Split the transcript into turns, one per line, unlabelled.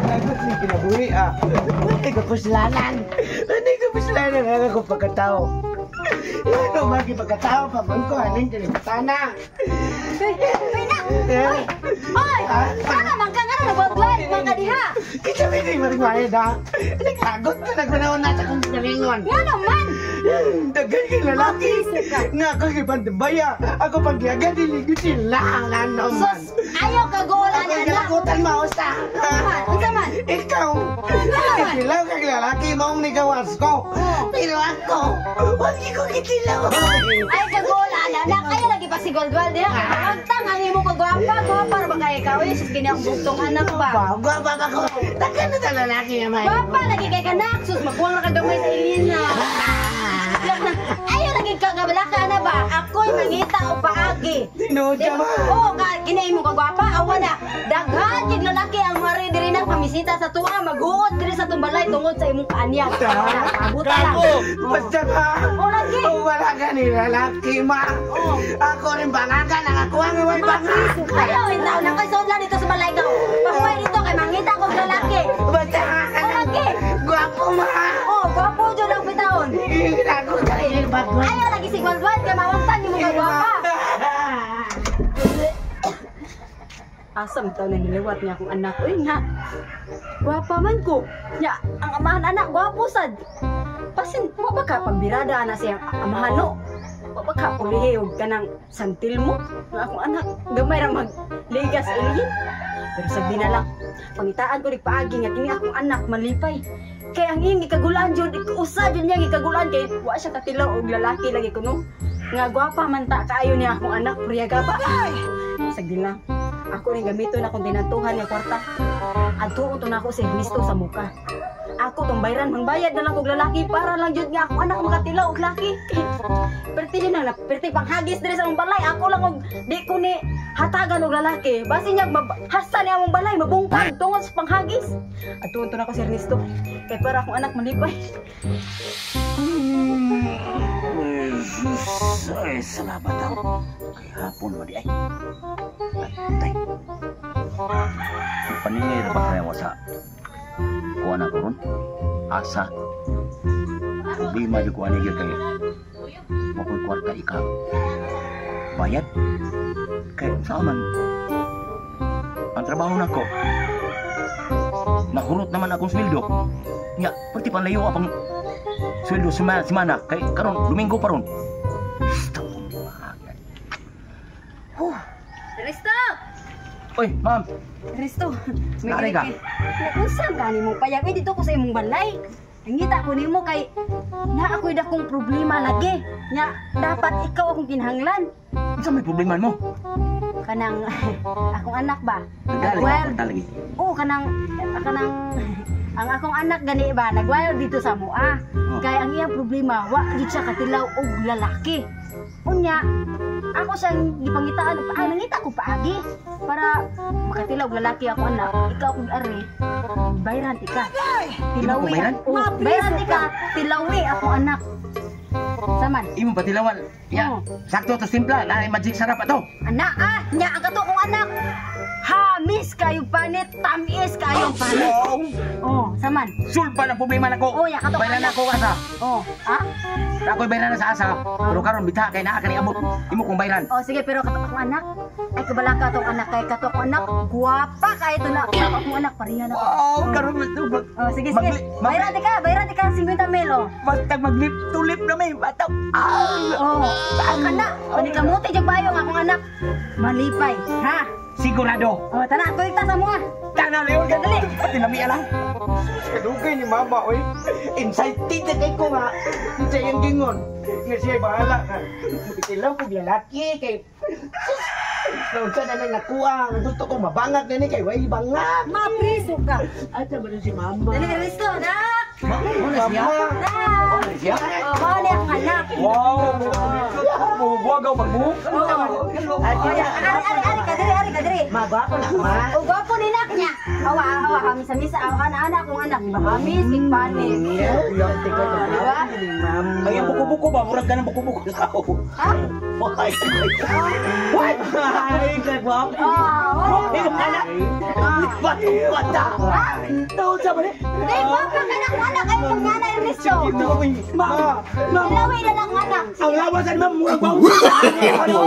Takot ni kinabuhi Hindi ko puslanan. Hindi ko puslanan ako pagkatao. Ano magi pagkatao pa man ko aning kinipatana.
Uy na! Uy! Ano man ka nga nabaglan mga diha?
Kita may marigwaya da. Nagkagot na nagpanahon na sa kong kalingon.
Nga naman!
Dagan kang lalaki. Nga ako kipandabaya. Ako pagyaga diligod sila ang ano man.
Sus! Ayaw ka gola
Ako
na anak!
kalakutan mausta.
Unsa man?
Ikaw! Kitilaw kang lalaki mong nigawas ko. Pero ako, huwag ko kitilaw.
Ay ka gola na anak! Kaya lagi pa si Goldwald diha. Magtang ang imo ka gwapa. Gwapa ra ba kaya ikaw? Sus kini akong bugtong anak ba?
Gwapa ba ko? Tagan na sa lalaki naman.
Gwapa lagi kay kanak. Sus magbuwang na kagamay sa Elena. Ayaw lagi ka gabalaka na ba? Ako'y mangita o paagi.
Tinuja ba?
Oo, kinay mo ka gwapa. Awa na. Daghan yung lalaki ang mari diri na pamisita sa tuwa. Maghuot diri sa tumbalay tungod sa imong kaanyag. Mabuta lang.
Basta ba?
O lagi.
Wala ka ni lalaki ma. Ako rin bangagan ang ako ang may bangag.
Ayaw, itaw na kay sodla dito sa balay ka. Pahuway dito kay mangita ko lalaki.
Basta
O lagi.
gwapo ma.
Oh, gwapo dyan ang pitahon.
Ako ka rin bago.
Ayaw lagi si Goldwald kay mawagtan yung mga gwapa. Asam taw na niliwat niya akong anak. Uy nga, gwapa man ko. Nya, ang amahan anak, gwapo sad. Pasin, wapa ka pagbirada na siyang amahan no. Wapa ka pulihiyog ka ng santil mo. Ang akong anak, gamay ra magligas ilihin. Pero sabi na lang, pangitaan ko paagi nga kini akong anak malipay. Kaya ang iyong ikagulaan dyan, usa dyan niya ikagulaan kay wa siya katilaw og lalaki lagi ko no. Nga gwapa man ta kaayo niya akong anak, priyaga ba? Ay! Sagdi lang. Ako rin gamiton akong tinantuhan ng kwarta. Adtuon to na ako sa Ernesto sa muka. Ako tong bayran mangbayad na lang og lalaki para lang jud nga akong anak makatilaw og laki. Perti din na perti panghagis diri sa among balay. Ako lang og di ko ni hatagan og lalaki. Basi niya hasta ni among balay mabungkag tungod sa panghagis. Adtuon to na ako sa Ernesto. Kay para akong anak malipay.
Ay, salamat ako. Kay hapon mo di ay. Tay. Paningay na ba kaya mo sa kuha na ko ron? Asa. Problema di ko anigil kayo. Makoy kwarta ikaw. Bayad. Kaya saan man. Ang trabaho na ko. Nahurot naman akong sweldo. Nga, pati panlayo apang sweldo semana. Kaya karon Domingo pa ron.
Risto!
Oy, ma'am.
Risto,
Nari ka?
Nakusang gani mo payag. Dito ko sa imong balay. Nangita ko nimo kay na ako'y dakong problema lagi. Nya dapat ikaw akong kinahanglan.
Ano may problema mo?
Kanang akong anak ba?
Nagwire lagi.
Oo, kanang ang akong anak gani ba nagwire dito sa mua. Kay ang iyang problema wa gid siya katilaw og lalaki. Unya, ako siyang gipangitaan nangita ko paagi para makatilaw og lalaki ako anak. Ikaw kung ari, bayran tika. Tilawi. Bayran tika, tilawi ako anak. Saman.
Imo patilawan. Ya, sakto to simpla, na magic sarap ato.
Anak nya ang kato kong anak. Hamis kayo panit, tamis kayo panit. Oh, saman.
Sulpa na problema nako.
Oh, ya kato.
Bayran ako asa.
Oh, ha?
Ako'y bayran na sa asa. Pero karon bita kay naa kani abot. Imo kong bayran.
Oh, sige pero kato akong anak. Ay kabalaka tong anak kay kato akong anak. Guwapa kay ito na. Kato akong anak pariya na.
Oh, karon mo to.
Oh, sige sige. Bayran tika 50 mil.
Basta maglip tulip na may bataw.
Oh, saan ka na? O di kamuti jud bayo ang akong anak. Malipay, ha?
Sigurado.
Oh, tana ko ita sa mga.
Tana leon ka dali. Pati lami ala.
Kadugay ni mama, oy. Excited na kay ko nga. Sa iyang gingon. Nga siya bahala ka. Itilaw ko lalaki kay... Nung siya na nakuha, gusto ko mabangag na ni kay way bangag.
Mapriso ka.
At sa ba si mama?
Dali Risto, dak.
Muna siya.
Dak.
Siya?
Oh, mali akong anak.
Wow. Buwagaw magbuhok.
Ari ka diri.
Magwapo na ma.
O gwapo ni nak niya. Awa kami sa misa anak kong anak. Kami sing panis. Diba?
Ay, buko-buko ba? Murag ka ng buko-buko sa tao.
Ha?
Why?
Ay, kagwapo.
Oh,
Anak.
bata. Taon sa balik.
Hindi, gwapa ka na kung anak kayo ng nanay Risto.
Ma,
Dalawi na lang anak.
ang lawasan ma'am, murag bawang.
No.